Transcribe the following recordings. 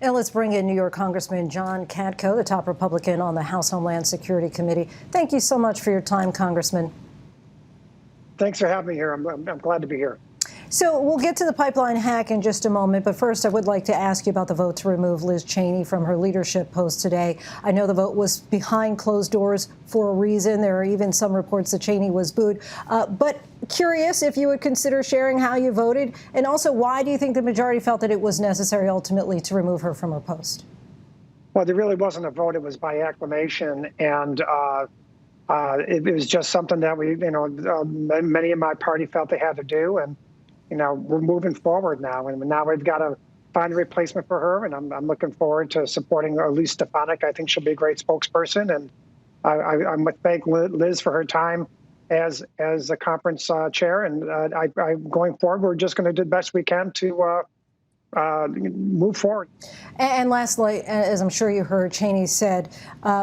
And let's bring in New York Congressman John Katko, the top Republican on the House Homeland Security Committee. Thank you so much for your time, Congressman. Thanks for having me here. I'm glad to be here. So we'll get to the pipeline hack in just a moment, but first I would like to ask you about the vote to remove Liz Cheney from her leadership post today. I know the vote was behind closed doors for a reason. There are even some reports that Cheney was booed. But curious if you would consider sharing how you voted, and also why do you think the majority felt that it was necessary ultimately to remove her from her post? Well, there really wasn't a vote. It was by acclamation, and it was just something that many in my party felt they had to do, and we're moving forward now, and now we've got to find a replacement for her, and I'm looking forward to supporting Elise Stefanik. I think she'll be a great spokesperson, and I'm to thank Liz for her time as a conference chair, and going forward, we're just going to do the best we can to move forward. And lastly, as I'm sure you heard, Cheney said,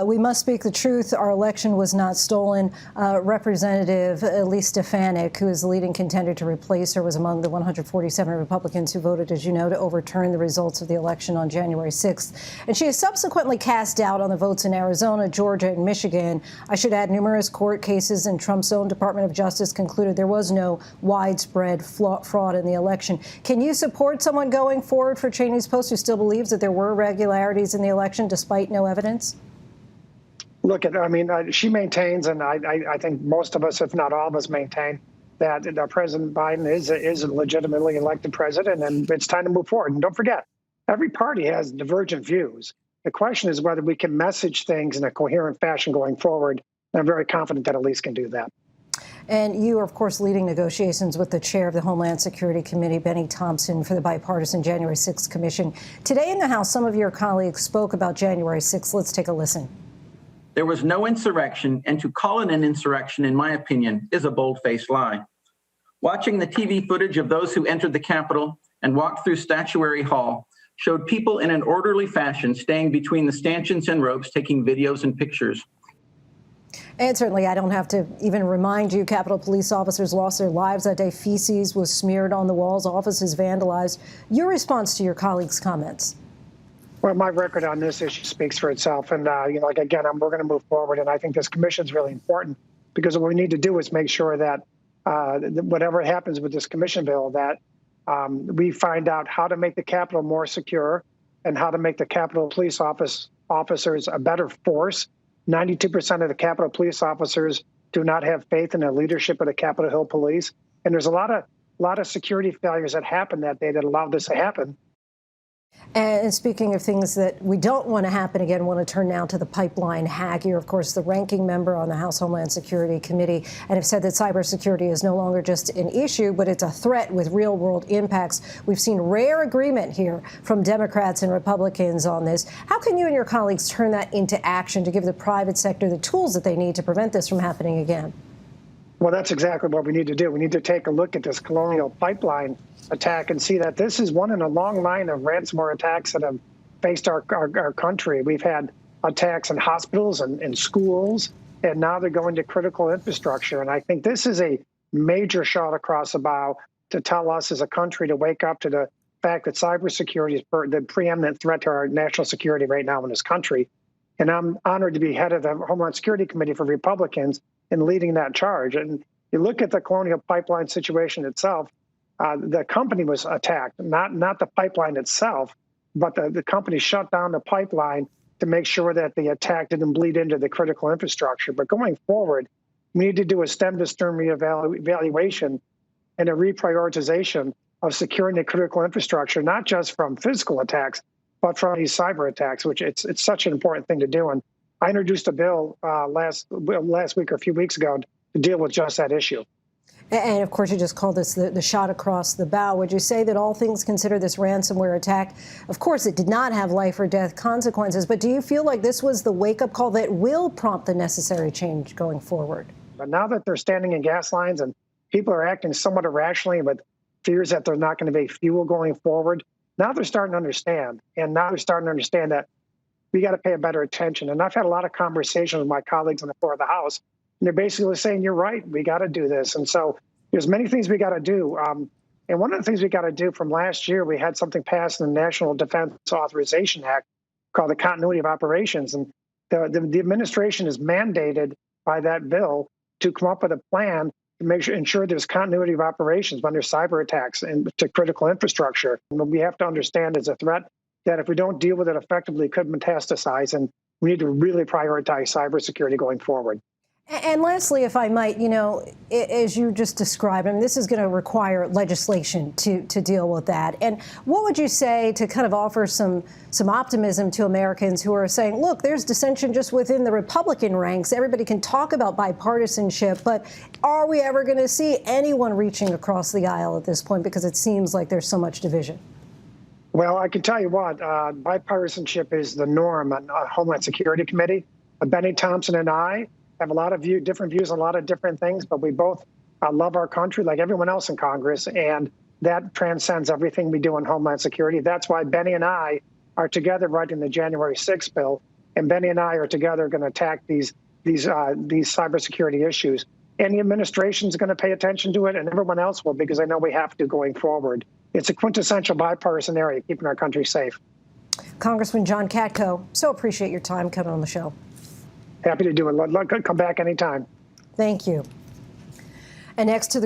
we must speak the truth. Our election was not stolen. Representative Elise Stefanik, who is the leading contender to replace her, was among the 147 Republicans who voted, as you know, to overturn the results of the election on January 6th. And she has subsequently cast doubt on the votes in Arizona, Georgia, and Michigan. I should add, numerous court cases and Trump's own Department of Justice concluded there was no widespread fraud in the election. Can you support someone going forward for Cheney's post who still believes that there were irregularities in the election despite no evidence? Look, she maintains, and I think most of us, if not all of us, maintain that President Biden is a legitimately elected president, and it's time to move forward. And don't forget, every party has divergent views. The question is whether we can message things in a coherent fashion going forward. And I'm very confident that Elise can do that. And you are, of course, leading negotiations with the chair of the Homeland Security Committee, Benny Thompson, for the bipartisan January 6th Commission. Today in the House, some of your colleagues spoke about January 6th. Let's take a listen. There was no insurrection, and to call it an insurrection, in my opinion, is a bold-faced lie. Watching the TV footage of those who entered the Capitol and walked through Statuary Hall showed people in an orderly fashion staying between the stanchions and ropes, taking videos and pictures. And certainly, I don't have to even remind you, Capitol police officers lost their lives that day. Feces was smeared on the walls, offices vandalized. Your response to your colleagues' comments? Well, my record on this issue speaks for itself. And, again, we're going to move forward. And I think this commission is really important because what we need to do is make sure that whatever happens with this commission bill, that we find out how to make the Capitol more secure and how to make the Capitol police officers a better force. 92% of the Capitol police officers do not have faith in the leadership of the Capitol Hill Police. And there's a lot of security failures that happened that day that allowed this to happen. And speaking of things that we don't want to happen again, I want to turn now to the pipeline hack. You're, of course, the ranking member on the House Homeland Security Committee and have said that cybersecurity is no longer just an issue, but it's a threat with real-world impacts. We've seen rare agreement here from Democrats and Republicans on this. How can you and your colleagues turn that into action to give the private sector the tools that they need to prevent this from happening again? Well, that's exactly what we need to do. We need to take a look at this Colonial Pipeline attack and see that this is one in a long line of ransomware attacks that have faced our country. We've had attacks in hospitals and in schools, and now they're going to critical infrastructure. And I think this is a major shot across the bow to tell us as a country to wake up to the fact that cybersecurity is the preeminent threat to our national security right now in this country. And I'm honored to be head of the Homeland Security Committee for Republicans in leading that charge. And you look at the Colonial Pipeline situation itself, the company was attacked, not the pipeline itself, but the company shut down the pipeline to make sure that the attack didn't bleed into the critical infrastructure. But going forward, we need to do a stem-to-stern reevaluation and a reprioritization of securing the critical infrastructure, not just from physical attacks, but from these cyber attacks, which it's such an important thing to do. And I introduced a bill last week or a few weeks ago to deal with just that issue. And of course, you just called this the shot across the bow. Would you say that all things considered, this ransomware attack, of course, it did not have life or death consequences, but do you feel like this was the wake-up call that will prompt the necessary change going forward? But now that they're standing in gas lines and people are acting somewhat irrationally with fears that there's not going to be fuel going forward, now they're starting to understand. And now they're starting to understand that we got to pay better attention. And I've had a lot of conversations with my colleagues on the floor of the House, and they're basically saying, you're right, we got to do this. And so there's many things we got to do. And one of the things we got to do from last year, we had something passed in the National Defense Authorization Act called the Continuity of Operations. And the administration is mandated by that bill to come up with a plan to ensure there's continuity of operations when there's cyber attacks and to critical infrastructure. And what we have to understand is a threat that if we don't deal with it effectively, could metastasize. And we need to really prioritize cybersecurity going forward. And lastly, if I might, as you just described, this is going to require legislation to deal with that. And what would you say to kind of offer some optimism to Americans who are saying, look, there's dissension just within the Republican ranks. Everybody can talk about bipartisanship, but are we ever going to see anyone reaching across the aisle at this point? Because it seems like there's so much division. Well, I can tell you what, bipartisanship is the norm on Homeland Security Committee. Benny Thompson and I have a lot of different views on a lot of different things, but we both love our country like everyone else in Congress, and that transcends everything we do in Homeland Security. That's why Benny and I are together writing the January 6th bill, and Benny and I are together going to attack these cybersecurity issues. And the administration is going to pay attention to it, and everyone else will, because I know we have to going forward. It's a quintessential bipartisan area, keeping our country safe. Congressman John Katko, so appreciate your time coming on the show. Happy to do it. Come back anytime. Thank you. And next to the